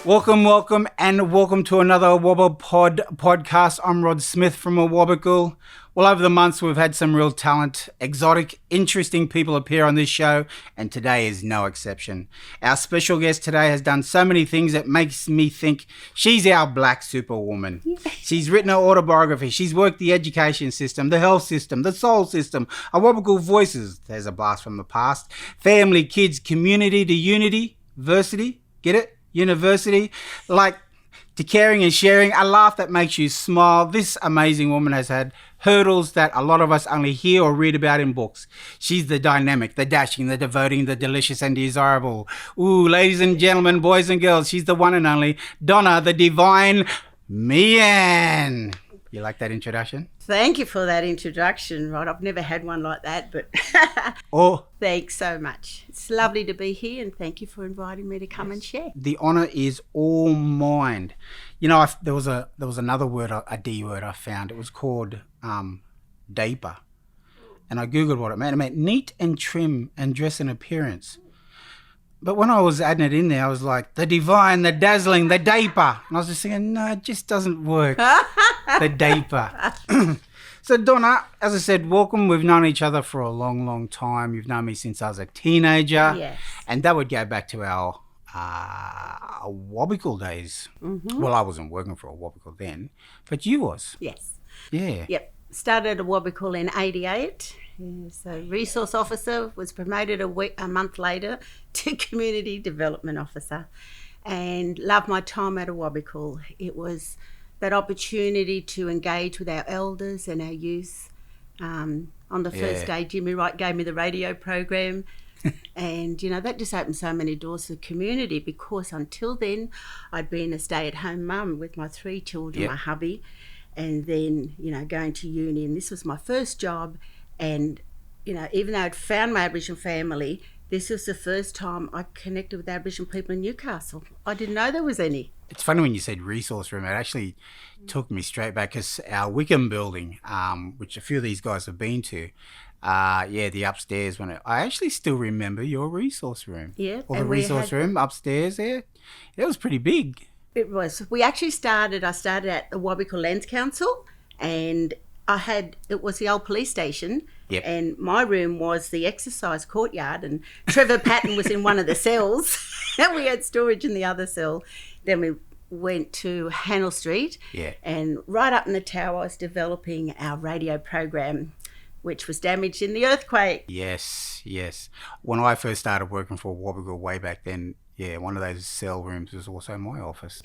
and welcome to another Awabapod podcast. I'm Rod Smith from Awabapod. Well, over the months, we've had some real talent, exotic, interesting people appear on this show, and today is no exception. Our special guest today has done so many things that makes me think she's our black superwoman. She's written her autobiography. She's worked the education system, the health system, the soul system, Awabapod Voices. There's a blast from the past. Family, kids, community to unity, versity. Get it? University, like to caring and sharing, a laugh that makes you smile. This amazing woman has had hurdles that a lot of us only hear or read about in books. She's the dynamic, the dashing, the devoting, the delicious and desirable. Ooh, ladies and gentlemen, boys and girls, she's the one and only Donna, the divine Meehan. You like that introduction? Thank you for that introduction, Rod. I've never had one like that, but thanks so much. It's lovely to be here, and thank you for inviting me to come and share. The honour is all mine. You know, there was another word, a D word I found. It was called daper, and I googled what it meant. It meant neat and trim and dress and appearance. But when I was adding it in there, I was like, the divine, the dazzling, the daper. And I was just thinking, no, it just doesn't work. The daper. So, Donna, as I said, welcome. We've known each other for a long, long time. You've known me since I was a teenager. Yes. And that would go back to our Awabapod days. Mm-hmm. Well, I wasn't working for Awabapod then, but you was. Yes. Yeah. Yep. Started Awabapod in 88. So resource officer, was promoted a month later to community development officer, and loved my time at Awabapod. It was that opportunity to engage with our elders and our youth. On the first day, Jimmy Wright gave me the radio program, and you know that just opened so many doors to the community, because until then I'd been a stay-at-home mum with my 3 children, my hubby, and then going to uni, and this was my first job. And, even though I'd found my Aboriginal family, this was the first time I connected with Aboriginal people in Newcastle. I didn't know there was any. It's funny when you said resource room, it actually took me straight back, because our Wickham building, which a few of these guys have been to, the upstairs, I actually still remember your resource room. Yeah. Or the resource room upstairs there. It was pretty big. It was. I started at the Awabapod Lands Council, and it was the old police station, and my room was the exercise courtyard, and Trevor Patton was in one of the cells, and we had storage in the other cell. Then we went to Hannell Street, and right up in the tower I was developing our radio program, which was damaged in the earthquake. Yes. When I first started working for Awabapod way back then, one of those cell rooms was also my office.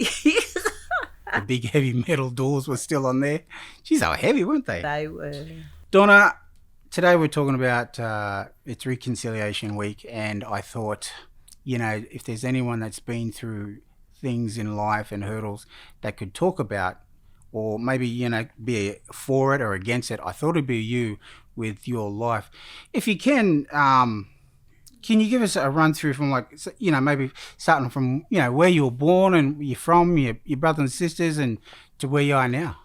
The big heavy metal doors were still on there. Geez, they were heavy, weren't they? They were. Donna, today we're talking about it's Reconciliation Week, and I thought, if there's anyone that's been through things in life and hurdles that could talk about, or maybe, be for it or against it, I thought it'd be you with your life. If you can you give us a run through from maybe starting from, where you were born and where you're from, your brothers and sisters, and to where you are now?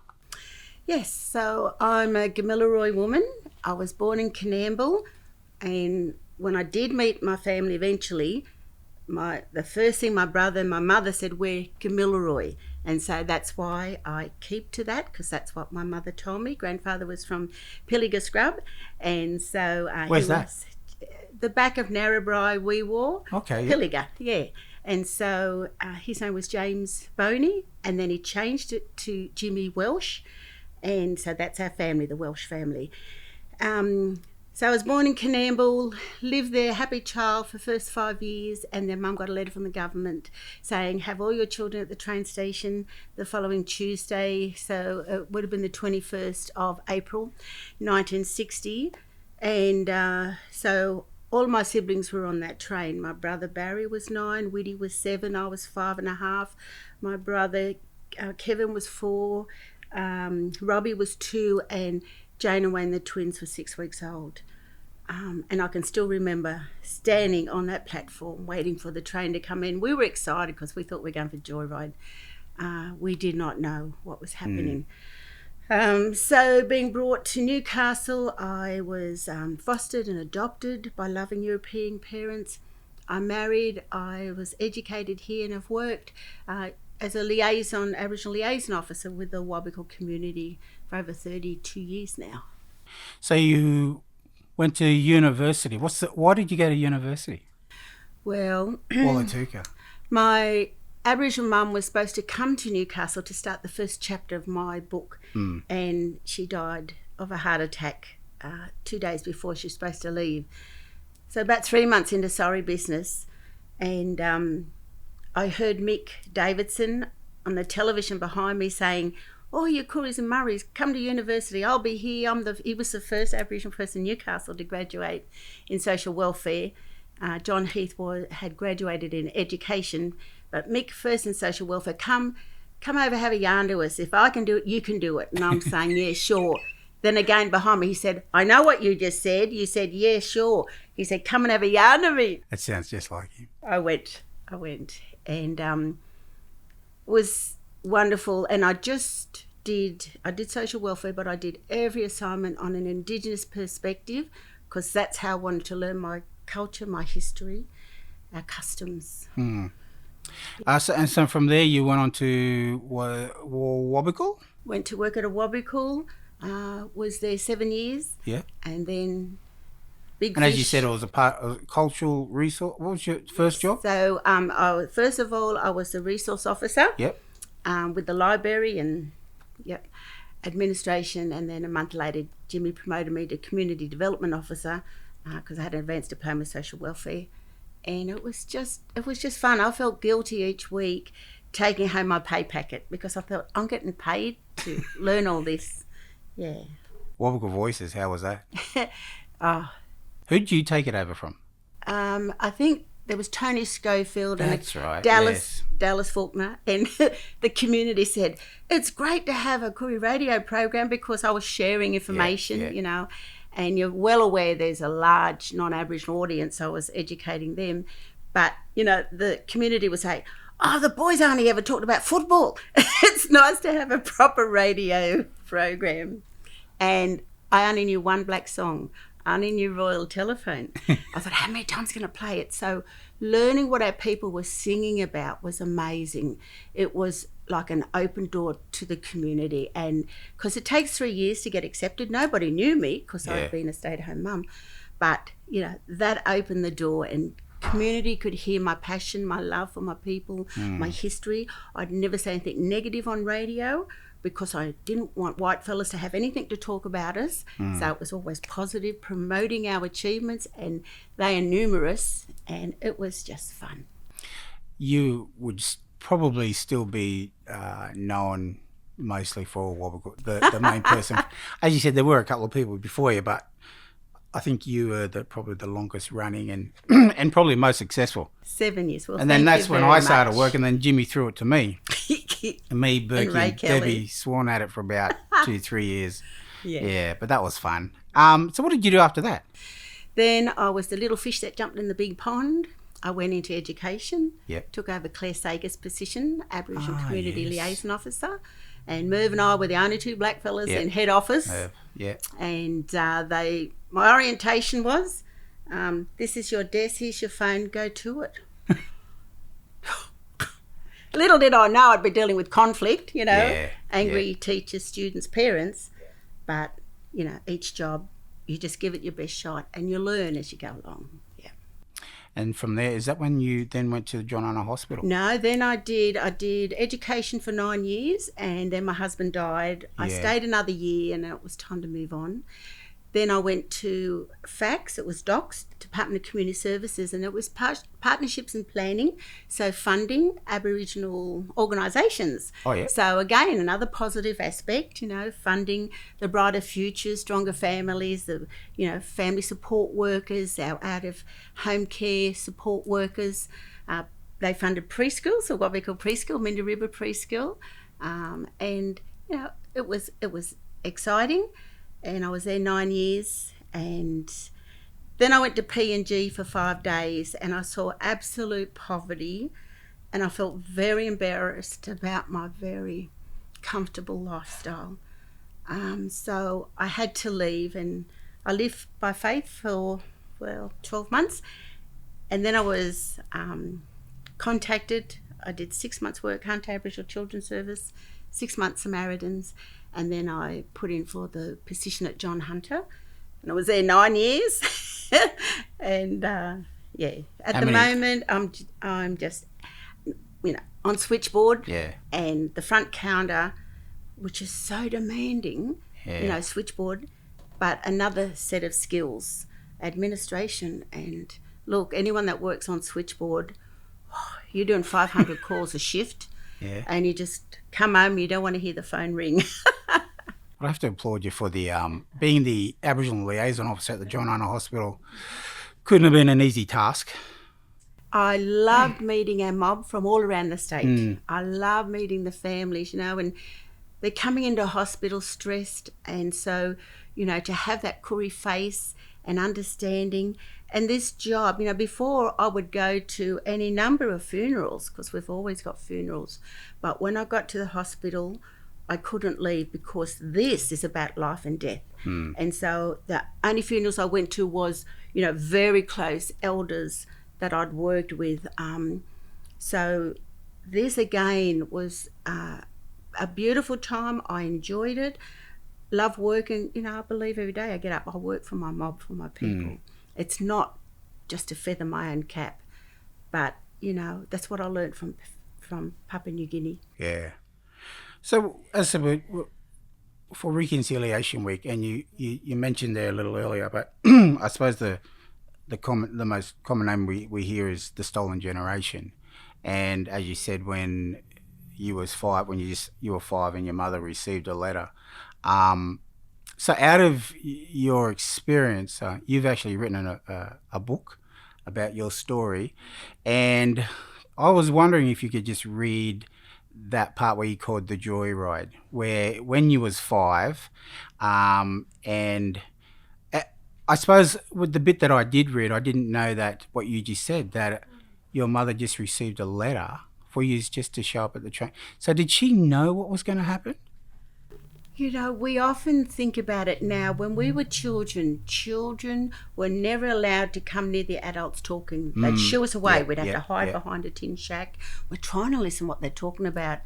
Yes, so I'm a Gamilaroi woman. I was born in Coonamble, and when I did meet my family eventually, the first thing my brother and my mother said, we're Gamilaroi. And so that's why I keep to that, because that's what my mother told me. Grandfather was from Pilliga Scrub, and so where's that? The back of Narrabri we wore. Okay. Pilliga, And so his name was James Boney, and then he changed it to Jimmy Welsh, and so that's our family, the Welsh family. So I was born in Coonamble, lived there, happy child for the first 5 years, and then Mum got a letter from the government saying, have all your children at the train station the following Tuesday. So it would have been the 21st of April, 1960. And so all my siblings were on that train. My brother Barry was 9, Widdy was 7, I was 5.5. My brother Kevin was 4, Robbie was 2, and Jane and Wayne, the twins, were 6 weeks old. And I can still remember standing on that platform waiting for the train to come in. We were excited because we thought we were going for joyride. We did not know what was happening. So being brought to Newcastle, I was fostered and adopted by loving European parents. I'm married. I was educated here and have worked as a liaison, Aboriginal liaison officer with the Awabapod community for over 32 years now. So you went to university. Why did you go to university? Well, Wallatuka. my Aboriginal mum was supposed to come to Newcastle to start the first chapter of my book, and she died of a heart attack 2 days before she was supposed to leave. So about 3 months into sorry business, and I heard Mick Davidson on the television behind me saying, "Oh, you Cooleys and Murrays, come to university. I'll be here." He was the first Aboriginal person in Newcastle to graduate in social welfare. John Heath had graduated in education, but Mick first in social welfare. Come over, have a yarn to us. If I can do it, you can do it. And I'm saying, yeah, sure. Then again behind me, he said, "I know what you just said." You said, "Yeah, sure." He said, "Come and have a yarn to me." That sounds just like him. I went, and it was wonderful. And I did social welfare, but I did every assignment on an Indigenous perspective, because that's how I wanted to learn my culture, my history, our customs. So from there you went on to Awabapod? Went to work at Awabapod, was there 7 years. Yeah. And then Big And Fish. as you said, it was a part of cultural resource. What was your first job? So first of all, I was the resource officer. Yep. With the library and administration, and then a month later Jimmy promoted me to community development officer because I had an advanced diploma of social welfare, and it was just fun. I felt guilty each week taking home my pay packet because I thought, I'm getting paid to learn all this. Yeah. Awabapod Voices, how was that? Oh, Who did you take it over from? I think there was Tony Schofield and That's right, Dallas Faulkner, and the community said, "It's great to have a Koori radio program," because I was sharing information, Yeah. you know, and you're well aware there's a large non-Aboriginal audience, so I was educating them. But, you know, the community would say, "Oh, the boys only ever talked about football." It's nice to have a proper radio program. And I only knew one black song. I only knew Royal Telephone. I thought, how many times can I play it? So learning what our people were singing about was amazing. It was like an open door to the community. And because it takes 3 years to get accepted, nobody knew me because I'd been a stay-at-home mum. But, you know, that opened the door, and community could hear my passion, my love for my people, my history. I'd never say anything negative on radio, because I didn't want white fellas to have anything to talk about us. So it was always positive, promoting our achievements, and they are numerous, and it was just fun. You would probably still be known mostly for Awabapod, the main person. As you said, there were a couple of people before you, but I think you were probably the longest running and and probably most successful. 7 years. Well, and then that's when I started much. work, and then Jimmy threw it to me. And me, Berkey, Ray and Kelly. Debbie sworn at it for about 2-3 years. Yeah. Yeah, but that was fun. So what did you do after that? Then I was the little fish that jumped in the big pond. I went into education. Yep. Took over Claire Sager's position, Aboriginal Community yes. Liaison Officer. And Merv and I were the only two black fellas in head office. Yeah. And my orientation was, this is your desk, here's your phone, go to it. Little did I know I'd be dealing with conflict, you know, angry teachers, students, parents. But, you know, each job, you just give it your best shot and you learn as you go along. Yeah. And from there, is that when you then went to the John Hunter Hospital? No, then I did education for 9 years, and then my husband died. I stayed another year, and it was time to move on. Then I went to FACS, it was DOCS, Department of Community Services, and it was partnerships and planning, so funding Aboriginal organisations. Oh, yeah. So again, another positive aspect, you know, funding the brighter future, stronger families, the, you know, family support workers, our out-of-home care support workers. They funded preschools, so what we call preschool, Minda River Preschool, and, you know, it was exciting. And I was there 9 years, and then I went to PNG for 5 days, and I saw absolute poverty, and I felt very embarrassed about my very comfortable lifestyle. So I had to leave, and I lived by faith for 12 months, And then I was contacted. I did 6 months work, Hunter Aboriginal Children's Service, 6 months Samaritans, and then I put in for the position at John Hunter, and I was there 9 years. And at the moment I'm just on switchboard, and the front counter, which is so demanding, switchboard, but another set of skills, administration. And look, anyone that works on switchboard, you're doing 500 calls a shift, and you just come home, you don't want to hear the phone ring. I have to applaud you for the being the Aboriginal liaison officer at the John Hunter Hospital. Couldn't have been an easy task. I loved meeting our mob from all around the state. I love meeting the families, and they're coming into hospital stressed, and so, to have that curry face and understanding. And this job, before I would go to any number of funerals, because we've always got funerals, but when I got to the hospital, I couldn't leave, because this is about life and death. And so the only funerals I went to was, very close elders that I'd worked with. So this again was a beautiful time. I enjoyed it. Love working. I believe every day I get up, I work for my mob, for my people. It's not just to feather my own cap, but that's what I learned from Papua New Guinea. Yeah. So as I said, for Reconciliation Week, and you mentioned there a little earlier, but I suppose the most common name we hear is the stolen generation. And as you said, when you were 5 and your mother received a letter. So out of your experience, you've actually written a book about your story, and I was wondering if you could just read that part where you called the joyride, where when you was 5, and I suppose with the bit that I did read, I didn't know that what you just said, that your mother just received a letter for you just to show up at the train. So did she know what was going to happen? We often think about it now. When we were children were never allowed to come near the adults talking. They'd shoo us away. We'd have to hide behind a tin shack. We're trying to listen what they're talking about.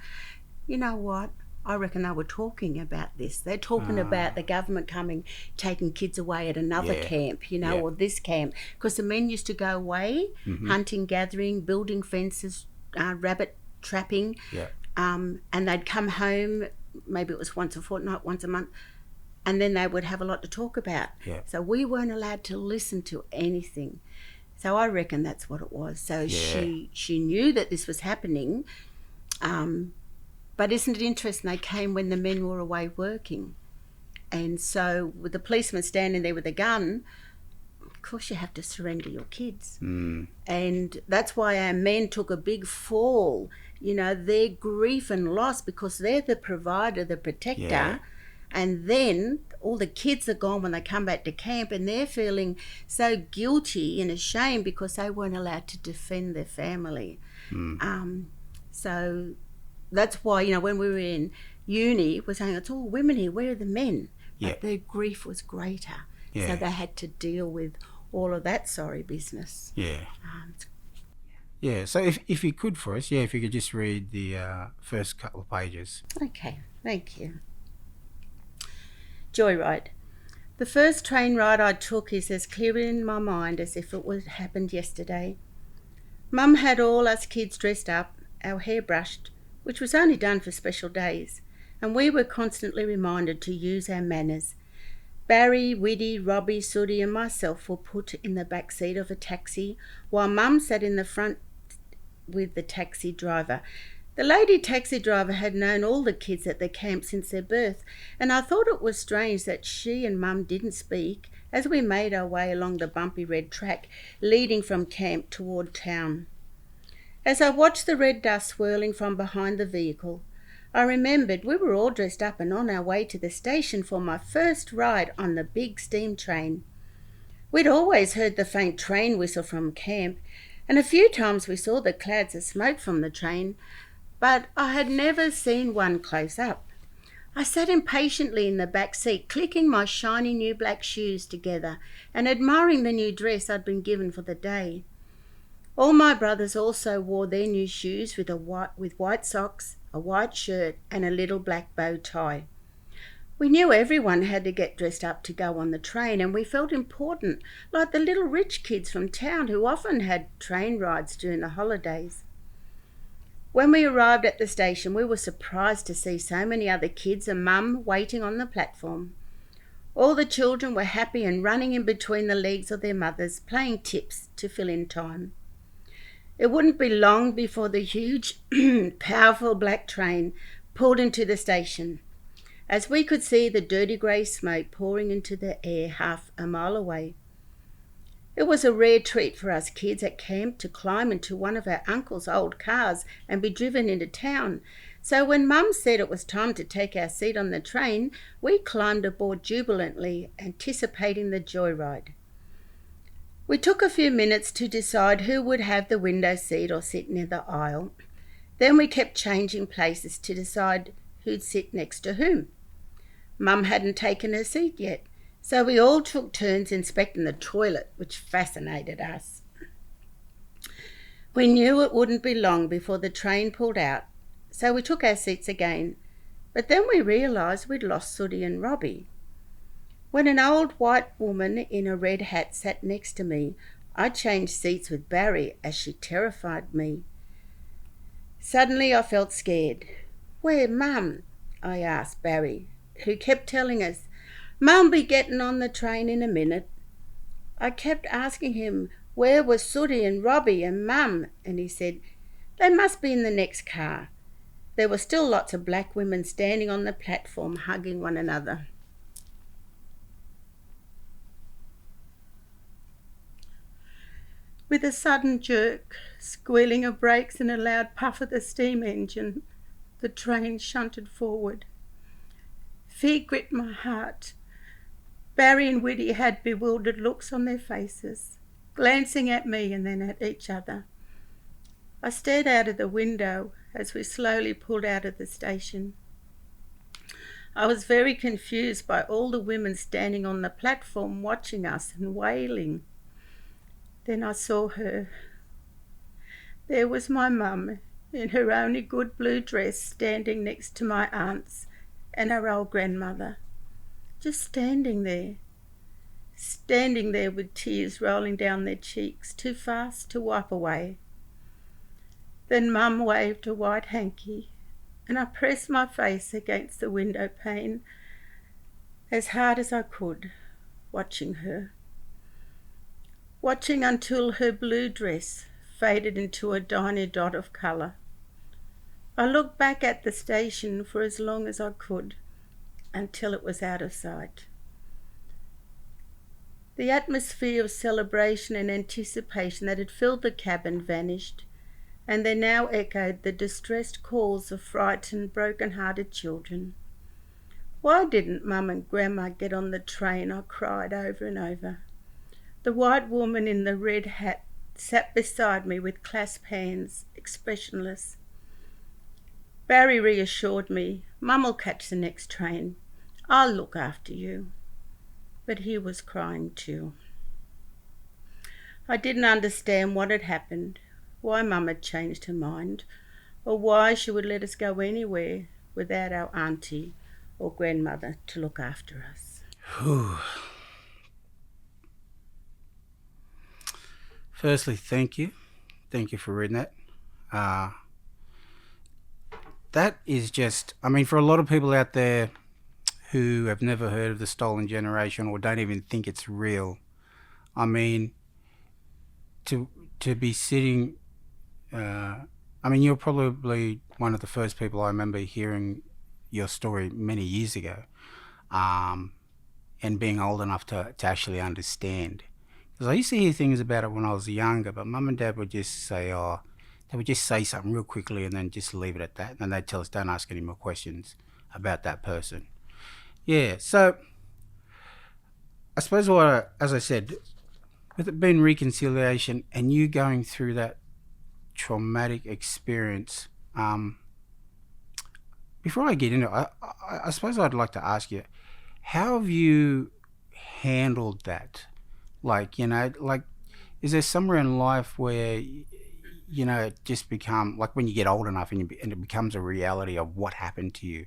You know what? I reckon they were talking about this. They're talking about the government coming, taking kids away at another camp, or this camp. Because the men used to go away, hunting, gathering, building fences, rabbit trapping, and they'd come home. Maybe it was once a fortnight, once a month, and then they would have a lot to talk about. So we weren't allowed to listen to anything. So I reckon that's what it was. So she knew that this was happening, but isn't it interesting, they came when the men were away working. And so with the policeman standing there with a gun, of course you have to surrender your kids. And that's why our men took a big fall, their grief and loss, because they're the provider, the protector. And then all the kids are gone when they come back to camp, and they're feeling so guilty and ashamed because they weren't allowed to defend their family. So that's why, when we were in uni, we're saying it's all women here, where are the men? But their grief was greater. So they had to deal with all of that sorry business. So if you could for us, if you could just read the first couple of pages. Okay, thank you. Joyride. The first train ride I took is as clear in my mind as if it happened yesterday. Mum had all us kids dressed up, our hair brushed, which was only done for special days, and we were constantly reminded to use our manners. Barry, Widdy, Robbie, Sooty and myself were put in the back seat of a taxi, while Mum sat in the front with the taxi driver. The lady taxi driver had known all the kids at the camp since their birth, and I thought it was strange that she and Mum didn't speak as we made our way along the bumpy red track leading from camp toward town. As I watched the red dust swirling from behind the vehicle, I remembered we were all dressed up and on our way to the station for my first ride on the big steam train. We'd always heard the faint train whistle from camp, and a few times we saw the clouds of smoke from the train, but I had never seen one close up. I sat impatiently in the back seat, clicking my shiny new black shoes together and admiring the new dress I'd been given for the day. All my brothers also wore their new shoes with white socks, a white shirt, and a little black bow tie. We knew everyone had to get dressed up to go on the train, and we felt important, like the little rich kids from town who often had train rides during the holidays. When we arrived at the station, we were surprised to see so many other kids and Mum waiting on the platform. All the children were happy and running in between the legs of their mothers, playing tips to fill in time. It wouldn't be long before the huge, powerful black train pulled into the station, as we could see the dirty grey smoke pouring into the air half a mile away. It was a rare treat for us kids at camp to climb into one of our uncle's old cars and be driven into town. So when Mum said it was time to take our seat on the train, we climbed aboard jubilantly, anticipating the joyride. We took a few minutes to decide who would have the window seat or sit near the aisle. Then we kept changing places to decide who'd sit next to whom. Mum hadn't taken her seat yet, so we all took turns inspecting the toilet, which fascinated us. We knew it wouldn't be long before the train pulled out, so we took our seats again, but then we realised we'd lost Sooty and Robbie. When an old white woman in a red hat sat next to me, I changed seats with Barry as she terrified me. Suddenly I felt scared. "Where, Mum?" I asked Barry, who kept telling us, "Mum be getting on the train in a minute." I kept asking him where was Sooty and Robbie and Mum, and he said, "They must be in the next car." There were still lots of black women standing on the platform hugging one another. With a sudden jerk, squealing of brakes and a loud puff of the steam engine, the train shunted forward. Fear gripped my heart. Barry and Widdy had bewildered looks on their faces, glancing at me and then at each other. I stared out of the window as we slowly pulled out of the station. I was very confused by all the women standing on the platform watching us and wailing. Then I saw her. There was my mum in her only good blue dress standing next to my aunts and our old grandmother, just standing there with tears rolling down their cheeks, too fast to wipe away. Then Mum waved a white hanky, and I pressed my face against the window pane as hard as I could, watching her. Watching until her blue dress faded into a tiny dot of colour. I looked back at the station for as long as I could, until it was out of sight. The atmosphere of celebration and anticipation that had filled the cabin vanished, and there now echoed the distressed calls of frightened, broken-hearted children. "Why didn't Mum and Grandma get on the train?" I cried over and over. The white woman in the red hat sat beside me with clasped hands, expressionless. Barry reassured me, "Mum'll catch the next train. I'll look after you." But he was crying too. I didn't understand what had happened, why Mum had changed her mind, or why she would let us go anywhere without our auntie or grandmother to look after us. Firstly, thank you. Thank you for reading that. That is just, I mean, for a lot of people out there who have never heard of the Stolen Generation or don't even think it's real, I mean, to be sitting, I mean, you're probably one of the first people I remember hearing your story many years ago, and being old enough to actually understand. Because I used to hear things about it when I was younger, but Mum and Dad would just say, they would just say something real quickly and then just leave it at that. And they'd tell us, don't ask any more questions about that person. Yeah, so I suppose as I said, with it being reconciliation and you going through that traumatic experience, before I get into it, I suppose I'd like to ask you, how have you handled that? Like, is there somewhere in life where, you know, it just become like when you get old enough and it becomes a reality of what happened to you,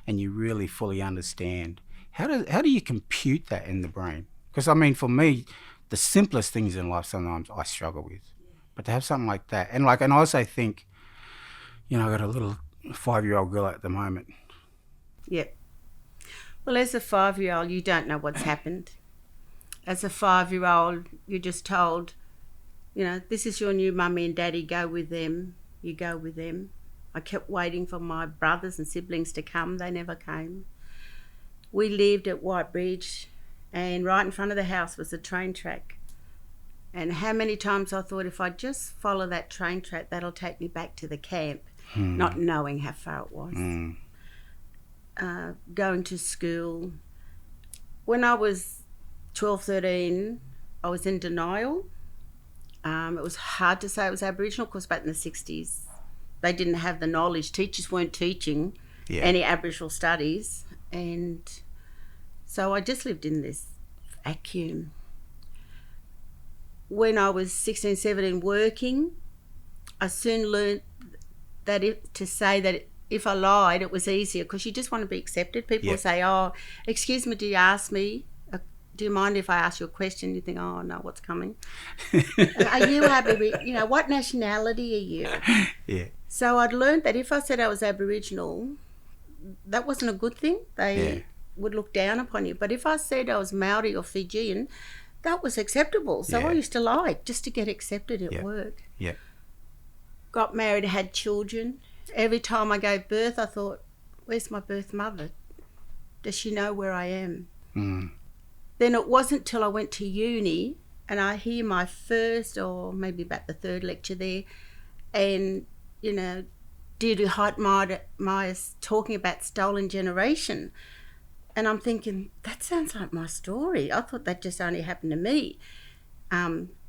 and you really fully understand? How do you compute that in the brain? Because I mean, for me, the simplest things in life sometimes I struggle with, but to have something like that, and I also think, you know, I got a little 5-year-old girl at the moment. Yep. Well, as a 5-year-old, you don't know what's happened. As a 5-year-old, you're just told, you know, this is your new mummy and daddy, go with them. You go with them. I kept waiting for my brothers and siblings to come. They never came. We lived at White Bridge, and right in front of the house was a train track. And how many times I thought, if I just follow that train track, that'll take me back to the camp, not knowing how far it was. Going to school. When I was 12, 13, I was in denial. It was hard to say it was Aboriginal because back in the 60s, they didn't have the knowledge. Teachers weren't teaching any Aboriginal studies. And so I just lived in this vacuum. When I was 16, 17 working, I soon learned that if I lied, it was easier because you just want to be accepted. People will say, oh, excuse me, do you ask me? Do you mind if I ask you a question? You think, oh, no, what's coming? Are you Aboriginal? What nationality are you? Yeah. So I'd learned that if I said I was Aboriginal, that wasn't a good thing. They would look down upon you. But if I said I was Maori or Fijian, that was acceptable. So I used to lie just to get accepted at work. Yeah. Got married, had children. Every time I gave birth, I thought, where's my birth mother? Does she know where I am? Then it wasn't till I went to uni and I hear my first or maybe about the third lecture there, and, you know, Deirdre Heitmeyer's talking about stolen generation. And I'm thinking, that sounds like my story. I thought that just only happened to me.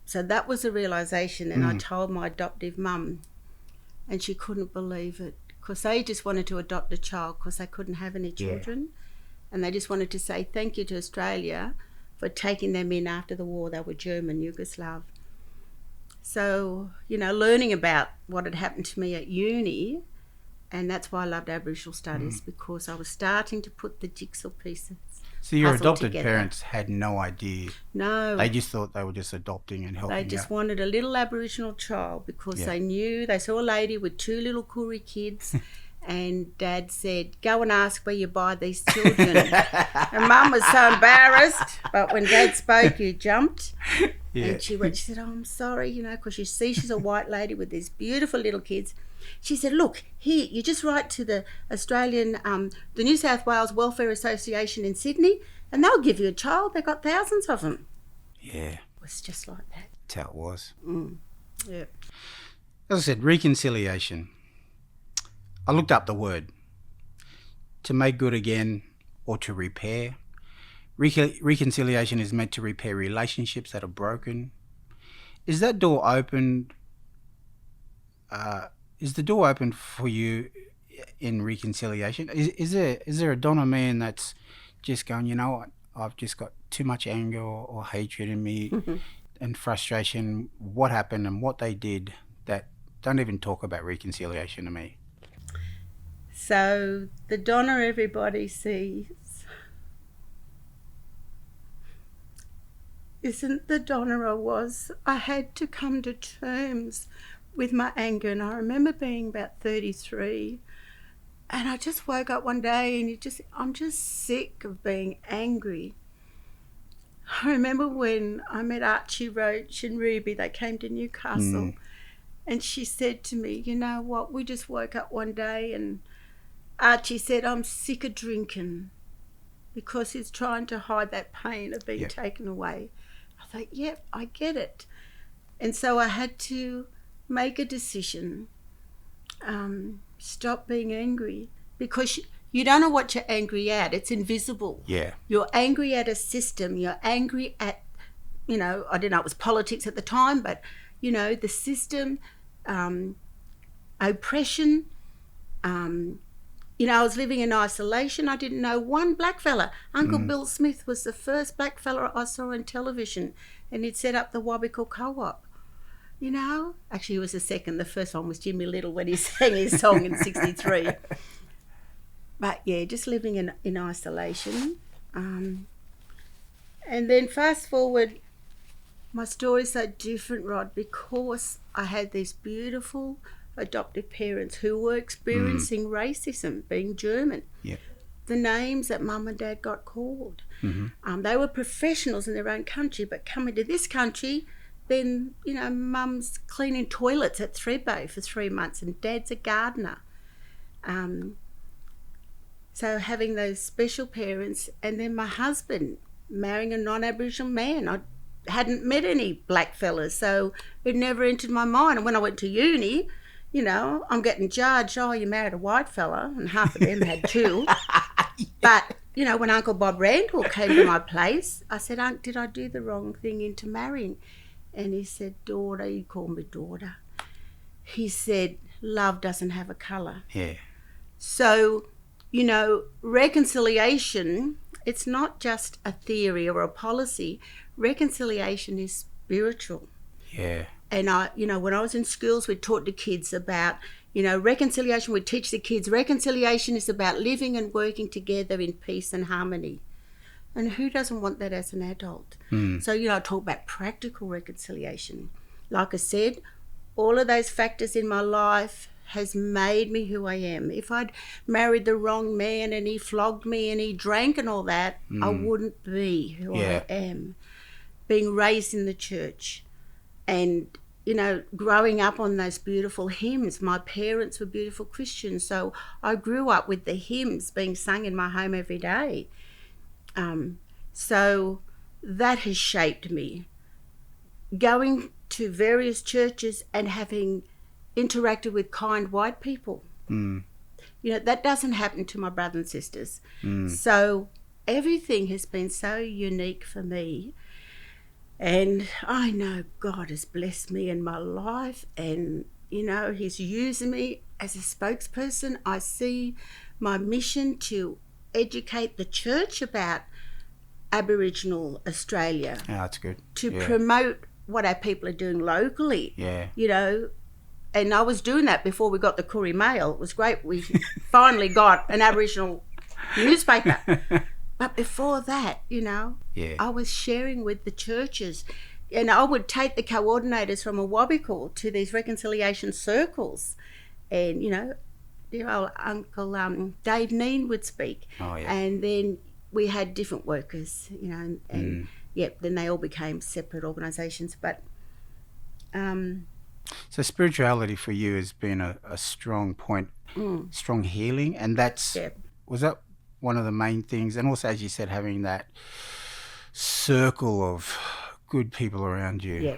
So that was a realisation, and I told my adoptive mum, and she couldn't believe it because they just wanted to adopt a child because they couldn't have any children. And they just wanted to say thank you to Australia for taking them in after the war. They were German, Yugoslav. So, you know, learning about what had happened to me at uni, and that's why I loved Aboriginal studies, because I was starting to put the jigsaw pieces. So your adopted parents had no idea? No. They just thought they were just adopting and helping. They just wanted a little Aboriginal child because they knew, they saw a lady with 2 little Koori kids and Dad said, go and ask where you buy these children. And Mum was so embarrassed, but when Dad spoke, you jumped. And she said, oh, I'm sorry, you know, because you see she's a white lady with these beautiful little kids. She said, look, here, you just write to the Australian, the New South Wales Welfare Association in Sydney, and they'll give you a child. They've got thousands of them. Yeah. It was just like that. That's how it was. Yeah. As I said, reconciliation. I looked up the word. To make good again or to repair. Reconciliation is meant to repair relationships that are broken. Is that door opened? Is the door open for you in reconciliation? Is there a Donna Meehan that's just going, you know what, I've just got too much anger or hatred in me and frustration, what happened and what they did, that don't even talk about reconciliation to me? So the Donna everybody sees isn't the Donna I was. I had to come to terms with my anger, and I remember being about 33, and I just woke up one day and I'm just sick of being angry. I remember when I met Archie Roach and Ruby, they came to Newcastle, and she said to me, you know what, we just woke up one day and Archie said, I'm sick of drinking, because he's trying to hide that pain of being taken away. I thought, yep, I get it. And so I had to make a decision, stop being angry, because you don't know what you're angry at. It's invisible. Yeah. You're angry at a system. You're angry at, you know, I don't know, it was politics at the time, but, you know, the system, oppression, I was living in isolation. I didn't know one black fella. Uncle Bill Smith was the first black fella I saw on television, and he'd set up the Wabakal Co-op. Actually, he was the second. The first one was Jimmy Little when he sang his song in 63. But yeah, just living in isolation. And then fast forward, my story's so different, Rod, because I had these beautiful adoptive parents who were experiencing racism, being German. Yeah. The names that Mum and Dad got called. They were professionals in their own country, but coming to this country, then, Mum's cleaning toilets at Thredbo for 3 months and Dad's a gardener. So having those special parents, and then my husband marrying a non-Aboriginal man. I hadn't met any black fellas, so it never entered my mind. And when I went to uni, I'm getting judged, oh, you married a white fella, and half of them had two. But, when Uncle Bob Randall came to my place, I said, Unc, did I do the wrong thing into marrying? And he said, daughter, he called me daughter. He said, love doesn't have a colour. Yeah. So, reconciliation, it's not just a theory or a policy. Reconciliation is spiritual. Yeah. And when I was in schools, we taught the kids about, reconciliation. We teach the kids reconciliation is about living and working together in peace and harmony. And who doesn't want that as an adult? So, I talk about practical reconciliation. Like I said, all of those factors in my life has made me who I am. If I'd married the wrong man and he flogged me and he drank and all that, I wouldn't be who I am. Being raised in the church and, growing up on those beautiful hymns. My parents were beautiful Christians, so I grew up with the hymns being sung in my home every day. So that has shaped me. Going to various churches and having interacted with kind white people. That doesn't happen to my brothers and sisters. So everything has been so unique for me. And I know God has blessed me in my life and, he's using me as a spokesperson. I see my mission to educate the church about Aboriginal Australia. Oh, that's good. To promote what our people are doing locally. Yeah. And I was doing that before we got the Koori Mail. It was great. We finally got an Aboriginal newspaper. But before that, I was sharing with the churches. And I would take the coordinators from Awabapod to these reconciliation circles. And, dear old Uncle Dave Neen would speak. Oh, yeah. And then we had different workers, and then they all became separate organisations. But so spirituality for you has been a strong point, strong healing, and was that one of the main things? And also, as you said, having that circle of good people around you. Yeah,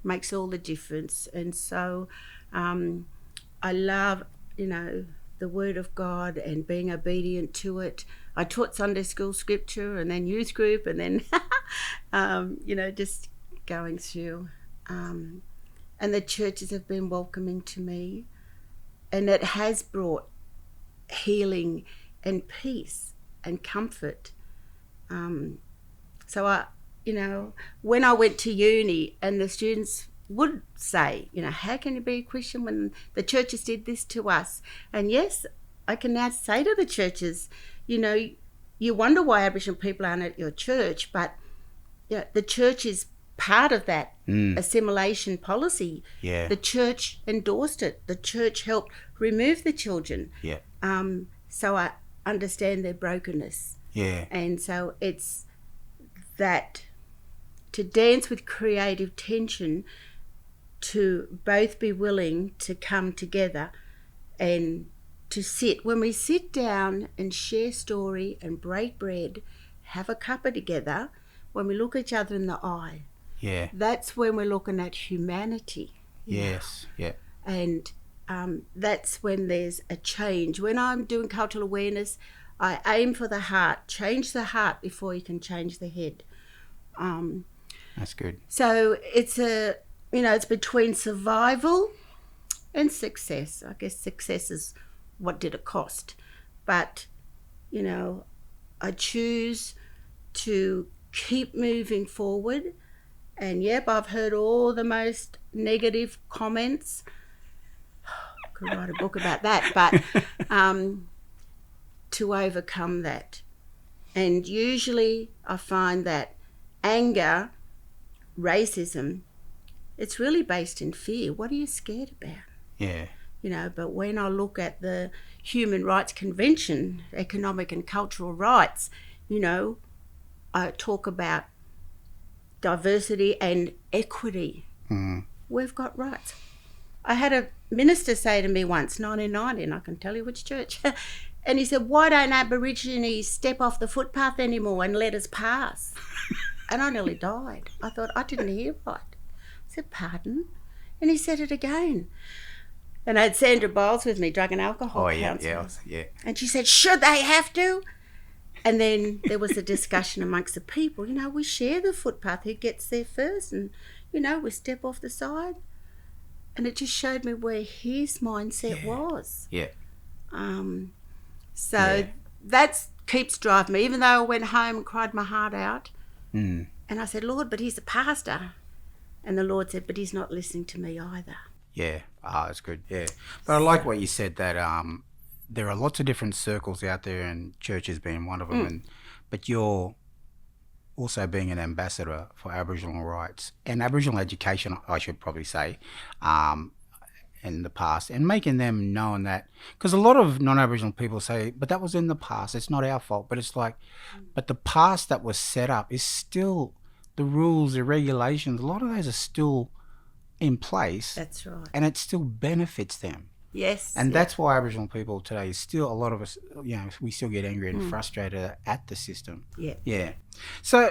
makes all the difference. And so I love, the Word of God and being obedient to it. I taught Sunday school scripture and then youth group and then, just going through. And the churches have been welcoming to me. And it has brought healing and peace and comfort. So when I went to uni and the students would say, how can you be a Christian when the churches did this to us? And yes, I can now say to the churches, you wonder why Aboriginal people aren't at your church, but the church is part of that assimilation policy. Yeah. The church endorsed it. The church helped remove the children. Yeah. So I understand their brokenness. Yeah. And so it's that to dance with creative tension, to both be willing to come together and to sit. When we sit down and share story and break bread, have a cuppa together, when we look each other in the eye, that's when we're looking at humanity. Yes, yeah. And that's when there's a change. When I'm doing cultural awareness, I aim for the heart. Change the heart before you can change the head. That's good. So it's it's between survival and success. I guess success is what did it cost. But, I choose to keep moving forward. And yep, I've heard all the most negative comments. I could write a book about that, but to overcome that. And usually I find that anger, racism, it's really based in fear. What are you scared about? Yeah. But when I look at the Human Rights Convention, economic and cultural rights, I talk about diversity and equity. We've got rights. I had a minister say to me once, 1990, and I can tell you which church, and he said, why don't Aborigines step off the footpath anymore and let us pass? And I nearly died. I thought, I didn't hear right. I said, pardon? And he said it again. And I had Sandra Biles with me, drug and alcohol counsellor. Yeah. And she said, should they have to? And then there was a discussion amongst the people. We share the footpath, who gets there first, and, we step off the side. And it just showed me where his mindset was. Yeah. So that keeps driving me, even though I went home and cried my heart out. Mm. And I said, Lord, but he's a pastor. And the Lord said, but he's not listening to me either. Yeah. That's good. Yeah. But I like what you said, that there are lots of different circles out there, and churches being one of them. But you're also being an ambassador for Aboriginal rights and Aboriginal education, I should probably say, in the past, and making them known that, because a lot of non-Aboriginal people say, but that was in the past, it's not our fault. But it's like, but the past that was set up is still, the rules, the regulations, a lot of those are still in place. That's right. And it still benefits them. Yes. And that's why Aboriginal people today, still a lot of us, we still get angry and frustrated at the system. Yeah. Yeah. So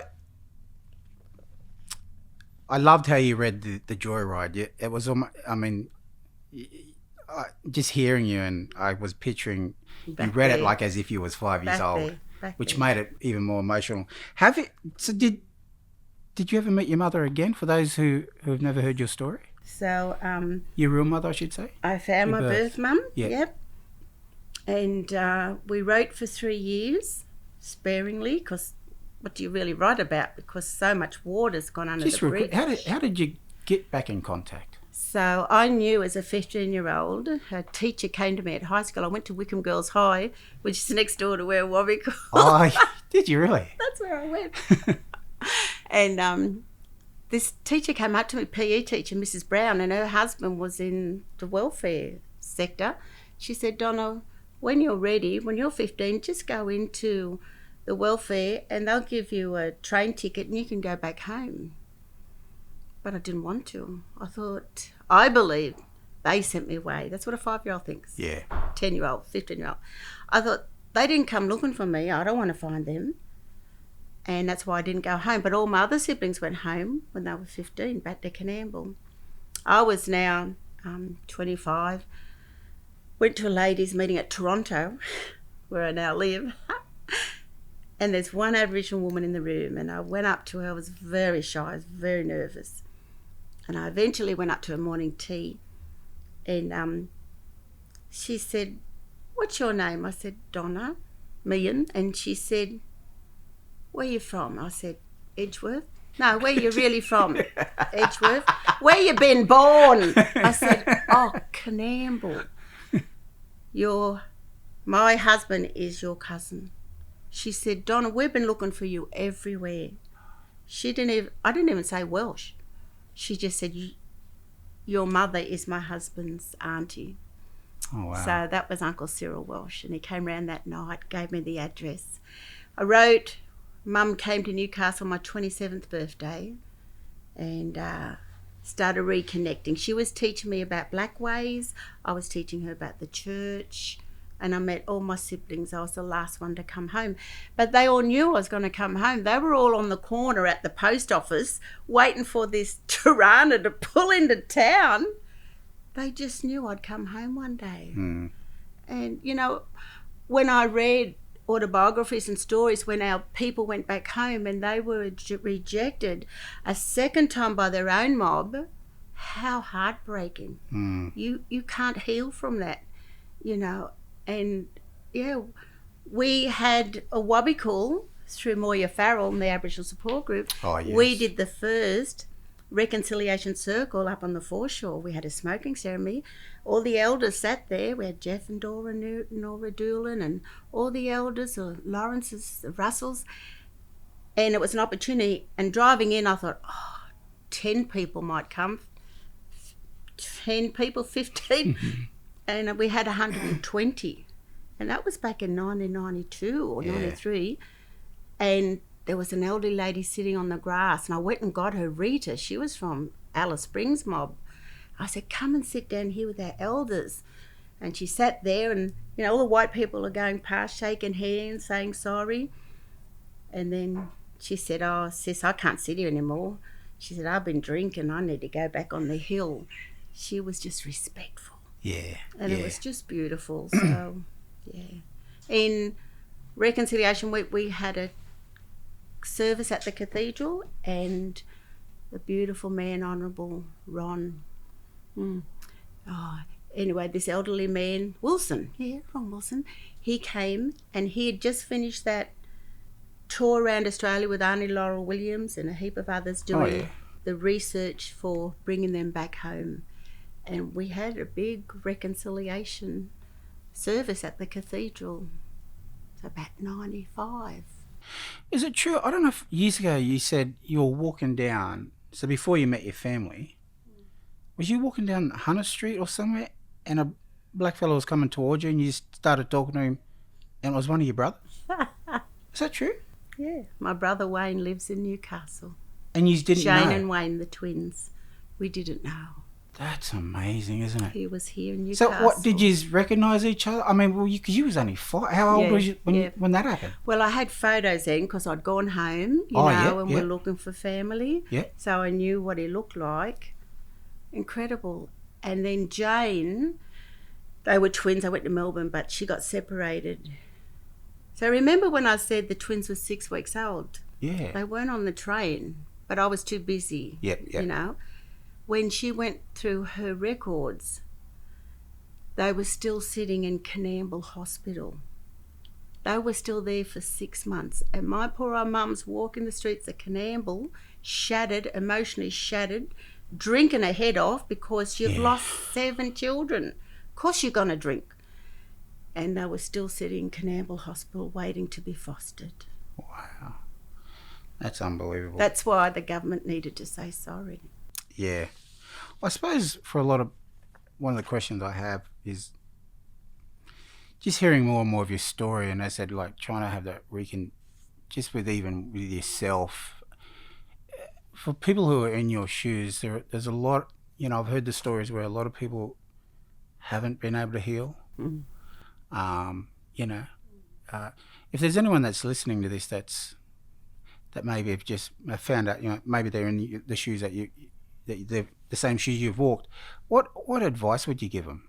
I loved how you read the Joyride. It was, just hearing you, and I was picturing, you read it like as if you was 5 years old, which made it even more emotional. Did you ever meet your mother again, for those who have never heard your story? So, your real mother, I should say? I found my birth mum. Yep. And we wrote for 3 years, sparingly, because what do you really write about? Because so much water's gone under the bridge. How did you get back in contact? So I knew as a 15-year-old, a teacher came to me at high school. I went to Wickham Girls High, which is next door to where Awabapod. Oh, did you really? That's where I went. And this teacher came up to me, PE teacher, Mrs. Brown, and her husband was in the welfare sector. She said, Donna, when you're ready, when you're 15, just go into the welfare and they'll give you a train ticket and you can go back home. But I didn't want to. I believe they sent me away. That's what a 5-year-old thinks. Yeah. 10-year-old, 15-year-old. I thought, they didn't come looking for me. I don't want to find them. And that's why I didn't go home. But all my other siblings went home when they were 15, back to Canamble. I was now 25. Went to a ladies' meeting at Toronto, where I now live. And there's one Aboriginal woman in the room. And I went up to her. I was very shy. I was very nervous. And I eventually went up to her morning tea. And she said, what's your name? I said, Donna Meehan. And she said, where you from? I said, Edgeworth. No, where you really from? Edgeworth. Where you been born? I said, oh, Canamble. My husband is your cousin. She said, Donna, we've been looking for you everywhere. I didn't even say Welsh. She just said, your mother is my husband's auntie. Oh, wow. So that was Uncle Cyril Welsh, and he came round that night, gave me the address. I wrote, Mum came to Newcastle on my 27th birthday and started reconnecting. She was teaching me about black ways. I was teaching her about the church, and I met all my siblings. I was the last one to come home. But they all knew I was going to come home. They were all on the corner at the post office waiting for this Tirana to pull into town. They just knew I'd come home one day. Mm. And, when I read autobiographies and stories when our people went back home and they were rejected a second time by their own mob, how heartbreaking. You can't heal from that, and Yeah, we had Awabapod through Moya Farrell and the Aboriginal Support Group. Oh, yes. We did the first reconciliation circle up on the foreshore. We had a smoking ceremony. All the elders sat there. We had Jeff and Nora Doolan and all the elders, the Lawrences, the Russells. And it was an opportunity. And driving in, I thought, 10 people might come. 10 people, 15. And we had 120. And that was back in 1992 or 93. And there was an elderly lady sitting on the grass, and I went and got her, Rita. She was from Alice Springs mob. I said, come and sit down here with our elders. And she sat there, and, all the white people are going past, shaking hands, saying sorry. And then she said, oh, sis, I can't sit here anymore. She said, I've been drinking. I need to go back on the hill. She was just respectful. Yeah. And it was just beautiful. So, yeah. In Reconciliation Week, we had a service at the cathedral, and the beautiful man, Honourable Ron. Anyway, this elderly man, Ron Wilson, he came, and he had just finished that tour around Australia with Auntie Laurel Williams and a heap of others doing the research for bringing them back home. And we had a big reconciliation service at the cathedral about 95. Is it true? I don't know if years ago you said you were walking down, so before you met your family, was you walking down Hunter Street or somewhere, and a black fellow was coming towards you, and you just started talking to him, and it was one of your brothers? Is that true? Yeah. My brother Wayne lives in Newcastle. And you didn't know? Shane and Wayne, the twins. We didn't know. That's amazing, isn't it? He was here in Newcastle. So what, did you recognise each other? I mean, well, because you was only 5. How old was you when that happened? Well, I had photos then because I'd gone home, and we're looking for family. Yeah. So I knew what he looked like. Incredible. And then Jane, they were twins. I went to Melbourne, but she got separated. So remember when I said the twins were 6 weeks old? Yeah. They weren't on the train, but I was too busy, Yep. When she went through her records, they were still sitting in Canamble Hospital. They were still there for 6 months. And my poor old mum's walking the streets of Canamble, shattered, emotionally shattered, drinking her head off because you've lost 7 children. Of course you're going to drink. And they were still sitting in Canamble Hospital waiting to be fostered. Wow. That's unbelievable. That's why the government needed to say sorry. Yeah. I suppose one of the questions I have is just hearing more and more of your story, and as I said, like trying to have that just with yourself. For people who are in your shoes, there's a lot, I've heard the stories where a lot of people haven't been able to heal. If there's anyone that's listening to this that maybe have just found out, maybe they're in the shoes that they're the same shoes you've walked, what advice would you give them?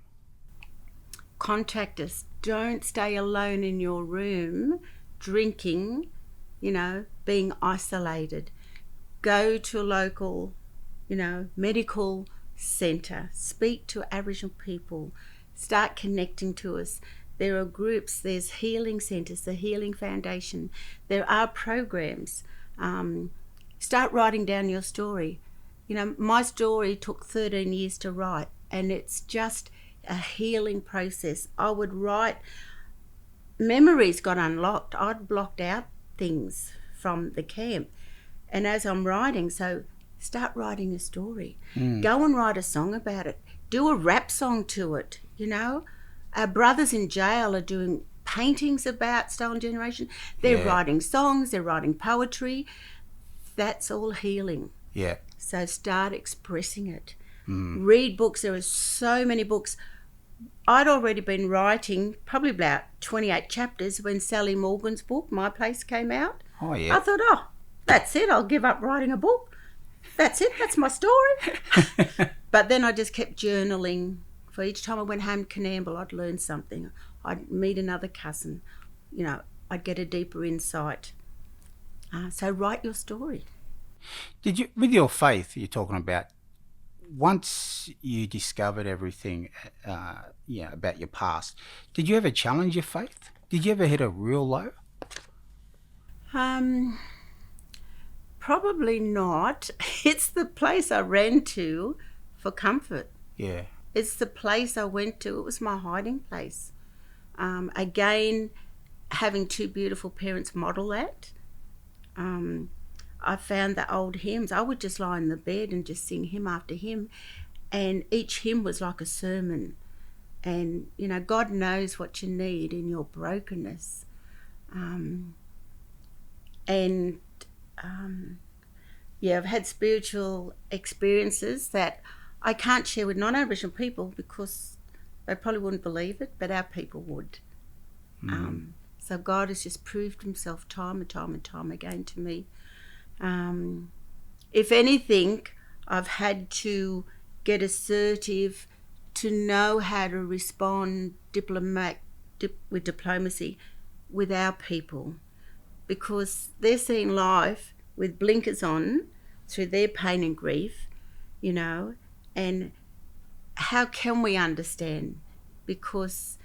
Contact us. Don't stay alone in your room drinking, being isolated. Go to a local, medical centre. Speak to Aboriginal people. Start connecting to us. There are groups, there's healing centres, the Healing Foundation. There are programs. Start writing down your story. My story took 13 years to write, and it's just a healing process. I would write, memories got unlocked. I'd blocked out things from the camp. And as I'm writing, so start writing a story. Go and write a song about it. Do a rap song to it, Our brothers in jail are doing paintings about Stolen Generation. They're writing songs, they're writing poetry. That's all healing. Yeah. So start expressing it. Read books. There are so many books. I'd already been writing probably about 28 chapters when Sally Morgan's book, My Place, came out. Oh, yeah. I thought, that's it. I'll give up writing a book. That's it. That's my story. But then I just kept journaling. For each time I went home to Canamble, I'd learn something. I'd meet another cousin. I'd get a deeper insight. So write your story. Did you, with your faith you're talking about, once you discovered everything, about your past, did you ever challenge your faith? Did you ever hit a real low? Probably not. It's the place I ran to for comfort. Yeah. It's the place I went to. It was my hiding place. Again, having two beautiful parents model that. I found the old hymns. I would just lie in the bed and just sing hymn after hymn, and each hymn was like a sermon. And God knows what you need in your brokenness. I've had spiritual experiences that I can't share with non-Aboriginal people because they probably wouldn't believe it, but our people would. So God has just proved himself time and time and time again to me. If anything, I've had to get assertive to know how to respond with diplomacy with our people, because they're seeing life with blinkers on through their pain and grief, and how can we understand? Because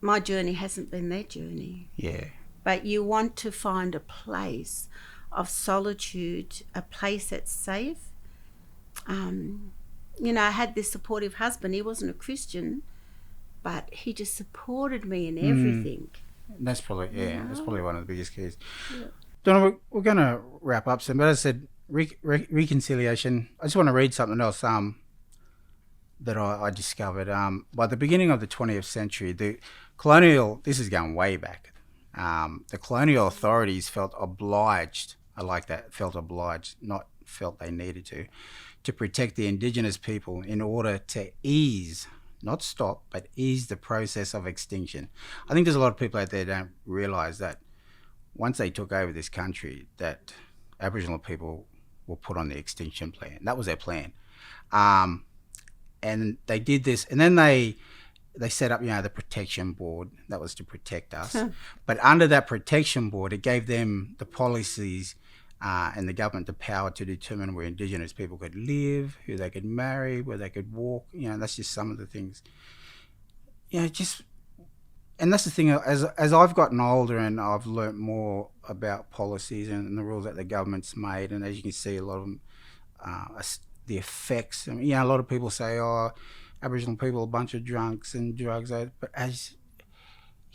my journey hasn't been their journey. Yeah. But you want to find a place of solitude, a place that's safe. I had this supportive husband. He wasn't a Christian, but he just supported me in everything. That's probably that's probably one of the biggest keys. Yeah. Donna, we're going to wrap up soon, but as I said, reconciliation. I just want to read something else that I discovered. By the beginning of the 20th century, this is going way back, the colonial authorities felt obliged, not felt they needed to protect the Indigenous people in order to ease, not stop, but ease the process of extinction. I think there's a lot of people out there that don't realise that once they took over this country, that Aboriginal people were put on the extinction plan. That was their plan. And they did this, and then they set up, the protection board. That was to protect us. But under that protection board, it gave them the policies and the government the power to determine where Indigenous people could live, who they could marry, where they could walk. That's just some of the things. And that's the thing, as I've gotten older and I've learnt more about policies and the rules that the government's made, and as you can see, a lot of them, the effects. I mean, a lot of people say, Aboriginal people are a bunch of drunks and drugs, but as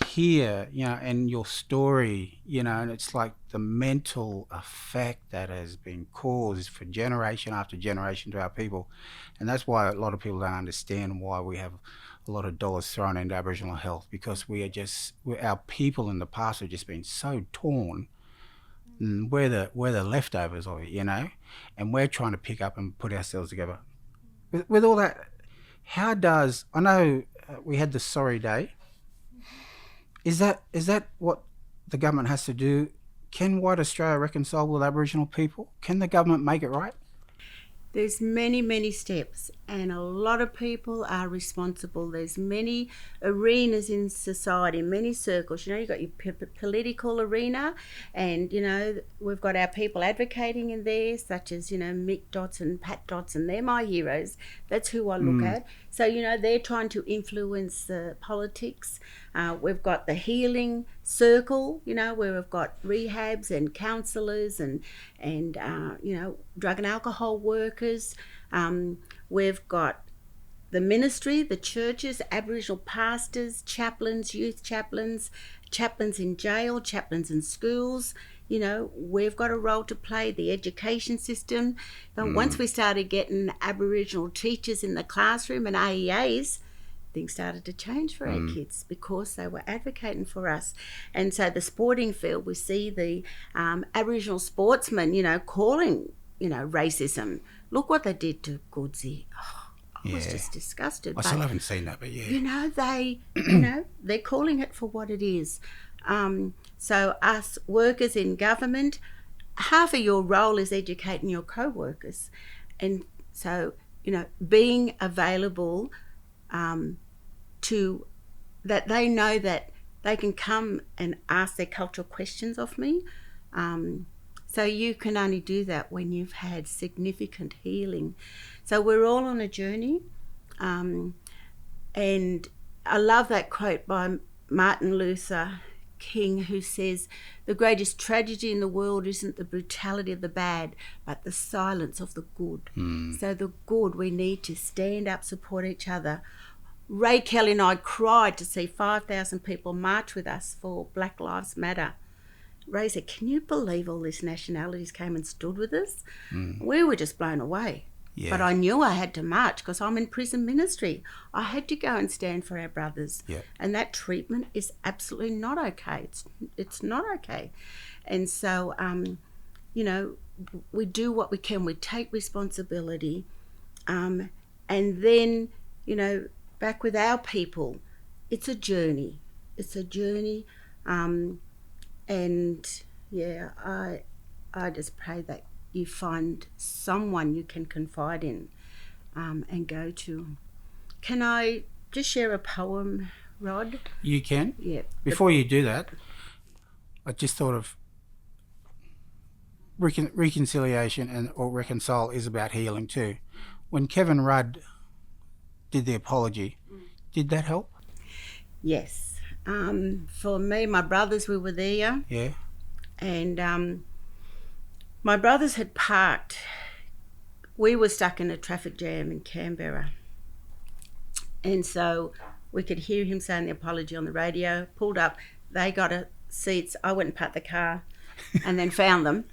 here, and your story, and it's like the mental effect that has been caused for generation after generation to our people. And that's why a lot of people don't understand why we have a lot of dollars thrown into Aboriginal health, because our people in the past have just been so torn. And we're the leftovers of it, and we're trying to pick up and put ourselves together. With all that, I know we had the sorry day. Is that what the government has to do? Can White Australia reconcile with Aboriginal people? Can the government make it right? There's many, many steps, and a lot of people are responsible. There's many arenas in society, many circles. You've got your political arena, and, we've got our people advocating in there, such as, Mick Dotts and Pat Dotts, and they're my heroes. That's who I look at. So, they're trying to influence the politics. We've got the healing circle, where we've got rehabs and counsellors and drug and alcohol workers. We've got the ministry, the churches, Aboriginal pastors, chaplains, youth chaplains, chaplains in jail, chaplains in schools. We've got a role to play, the education system. But once we started getting Aboriginal teachers in the classroom and AEAs, things started to change for our kids because they were advocating for us. And so the sporting field, we see the Aboriginal sportsmen, calling, racism. Look what they did to Goodsey. I was just disgusted. I still haven't seen that, but yeah. They're calling it for what it is. So us workers in government, half of your role is educating your co-workers. And so, being available to that they know that they can come and ask their cultural questions of me. So you can only do that when you've had significant healing. So we're all on a journey. And I love that quote by Martin Luther King, who says the greatest tragedy in the world isn't the brutality of the bad, but the silence of the good. So the good, we need to stand up, support each other. Ray Kelly and I cried to see 5,000 people march with us for Black Lives Matter. Ray said, can you believe all these nationalities came and stood with us? We were just blown away. Yeah. But I knew I had to march because I'm in prison ministry. I had to go and stand for our brothers. Yeah. And that treatment is absolutely not okay. It's not okay. And so, we do what we can. We take responsibility. And then, back with our people, it's a journey. It's a journey. I just pray that you find someone you can confide in and go to. Can I just share a poem, Rod? You can? Yeah. Before you do that, I just thought of reconciliation or reconcile is about healing too. When Kevin Rudd did the apology, did that help? Yes. For me, my brothers, we were there. Yeah. And my brothers had parked. We were stuck in a traffic jam in Canberra. And so we could hear him saying the apology on the radio, pulled up. They got seats. I went and parked the car and then found them.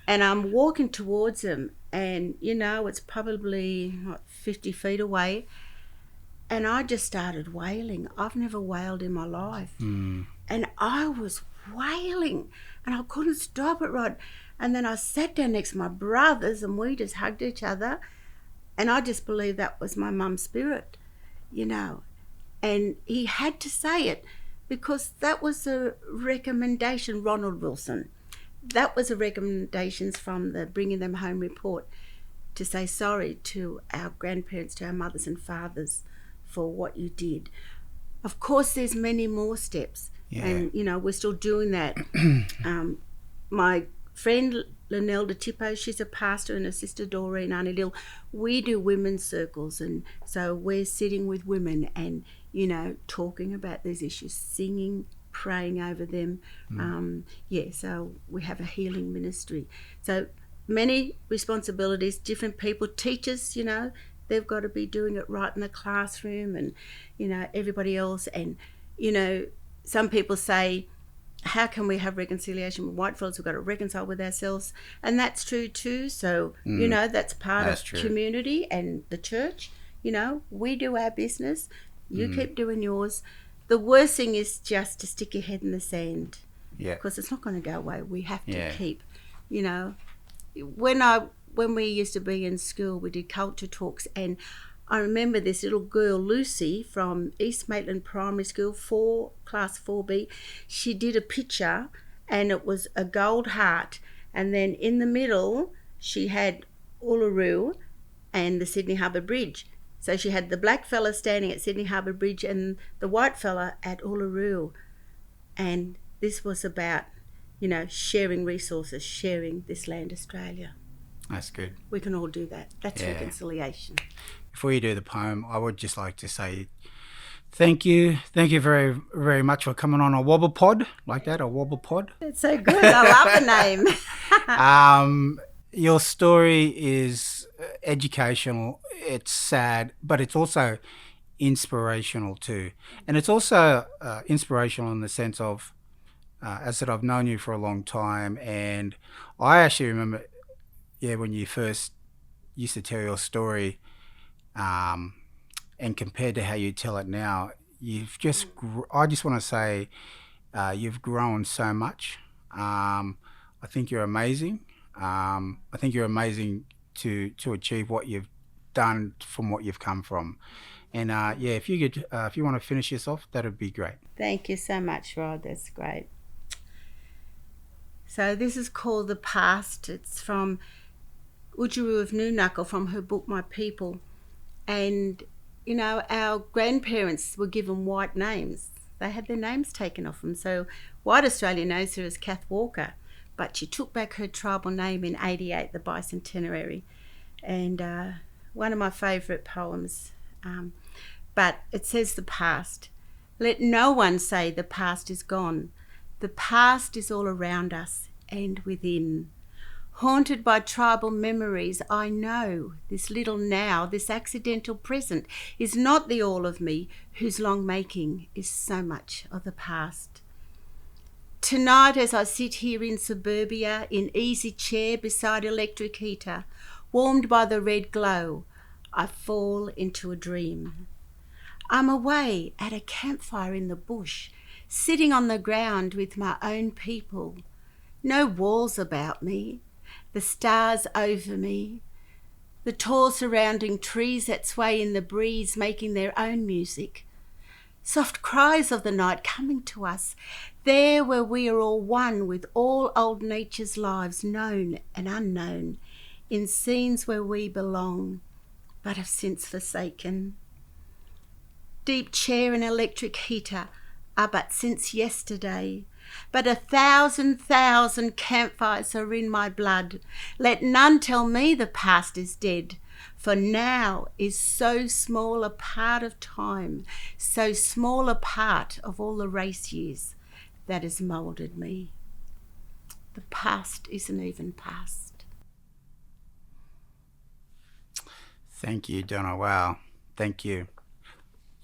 And I'm walking towards them and, it's probably 50 feet away. And I just started wailing. I've never wailed in my life. And I was wailing and I couldn't stop it, Rod. And then I sat down next to my brothers and we just hugged each other. And I just believed that was my mum's spirit, And he had to say it because that was a recommendation, Ronald Wilson. That was a recommendation from the Bringing Them Home report to say sorry to our grandparents, to our mothers and fathers for what you did. Of course, there's many more steps. Yeah. And, we're still doing that. My friend Lynelle DeTippo, she's a pastor, and her sister Doreen, Auntie Lil, we do women's circles. And so we're sitting with women and, talking about these issues, singing, praying over them. So we have a healing ministry. So many responsibilities, different people, teachers, they've got to be doing it right in the classroom and, everybody else. And, some people say, how can we have reconciliation with whitefellas? We've got to reconcile with ourselves. And that's true too. So, that's part of community and the church. We do our business. You keep doing yours. The worst thing is just to stick your head in the sand. Yeah. Because it's not going to go away. We have to keep, when we used to be in school, we did culture talks, and I remember this little girl, Lucy, from East Maitland Primary School, class 4B. She did a picture, and it was a gold heart, and then in the middle, she had Uluru and the Sydney Harbour Bridge. So she had the black fella standing at Sydney Harbour Bridge and the white fella at Uluru. And this was about, sharing resources, sharing this land, Australia. That's good. We can all do that. That's reconciliation. Before you do the poem, I would just like to say thank you. Thank you very, very much for coming on Awabapod, like that, Awabapod. It's so good. I love the name. Your story is educational. It's sad, but it's also inspirational too. And it's also inspirational in the sense of, as I said, I've known you for a long time, and I actually remember, when you first used to tell your story, and compared to how you tell it now, I just want to say, you've grown so much. I think you're amazing. I think you're amazing to achieve what you've done from what you've come from. And if you could, if you want to finish this off, that would be great. Thank you so much, Rod. That's great. So this is called The Past. It's from Ujuru of Noonuccal, from her book My People. And our grandparents were given white names. They had their names taken off them. So white Australia knows her as Kath Walker, but she took back her tribal name in 88, the bicentenary. And one of my favourite poems. But it says The Past. Let no one say the past is gone. The past is all around us and within. Haunted by tribal memories, I know this little now, this accidental present, is not the all of me, whose long making is so much of the past. Tonight, as I sit here in suburbia, in easy chair beside electric heater, warmed by the red glow, I fall into a dream. I'm away at a campfire in the bush, sitting on the ground with my own people. No walls about me, the stars over me, the tall surrounding trees that sway in the breeze making their own music. Soft cries of the night coming to us, there where we are all one with all old nature's lives, known and unknown, in scenes where we belong, but have since forsaken. Deep chair and electric heater are but since yesterday, but 1,000 campfires are in my blood. Let none tell me the past is dead, for now is so small a part of time, so small a part of all the race years that has moulded me. The past isn't even past. Thank you, Donna. Wow. Thank you.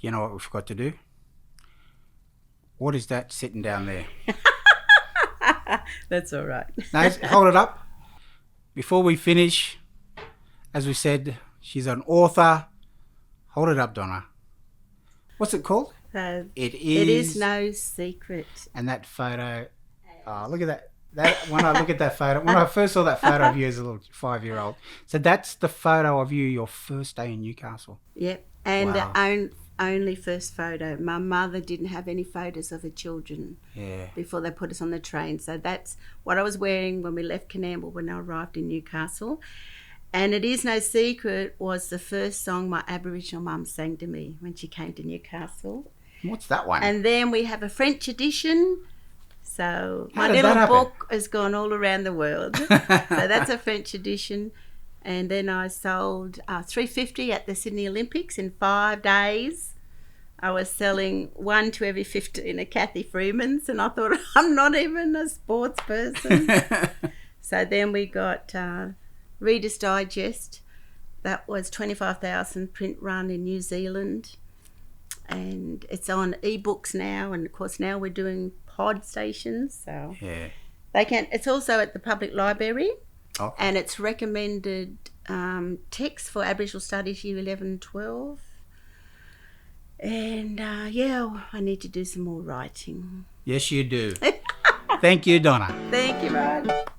You know what we forgot to do? What is that sitting down there? That's all right. No, hold it up. Before we finish, as we said, she's an author. Hold it up, Donna. What's it called? It is no secret. And that photo, oh, look at that. When I look at that photo, when I first saw that photo of you as a little 5-year-old, so that's the photo of you your first day in Newcastle. Yep, and Wow. the only first photo. My mother didn't have any photos of her children before they put us on the train. So that's what I was wearing when we left Canamble when I arrived in Newcastle. And It Is No Secret was the first song my Aboriginal mum sang to me when she came to Newcastle. What's that one? And then we have a French edition. So How my did little that happen? book has gone all around the world. So that's a French edition. And then I sold 350 at the Sydney Olympics in 5 days. I was selling 1 to every 15 at Kathy Freeman's, and I thought, I'm not even a sports person. So then we got Reader's Digest. That was 25,000 print run in New Zealand. And it's on ebooks now, and of course now we're doing pod stations. So they can. It's also at the public library. Okay. And it's recommended text for Aboriginal Studies Year 11 and 12. And I need to do some more writing. Yes, you do. Thank you, Donna. Thank you, Rod.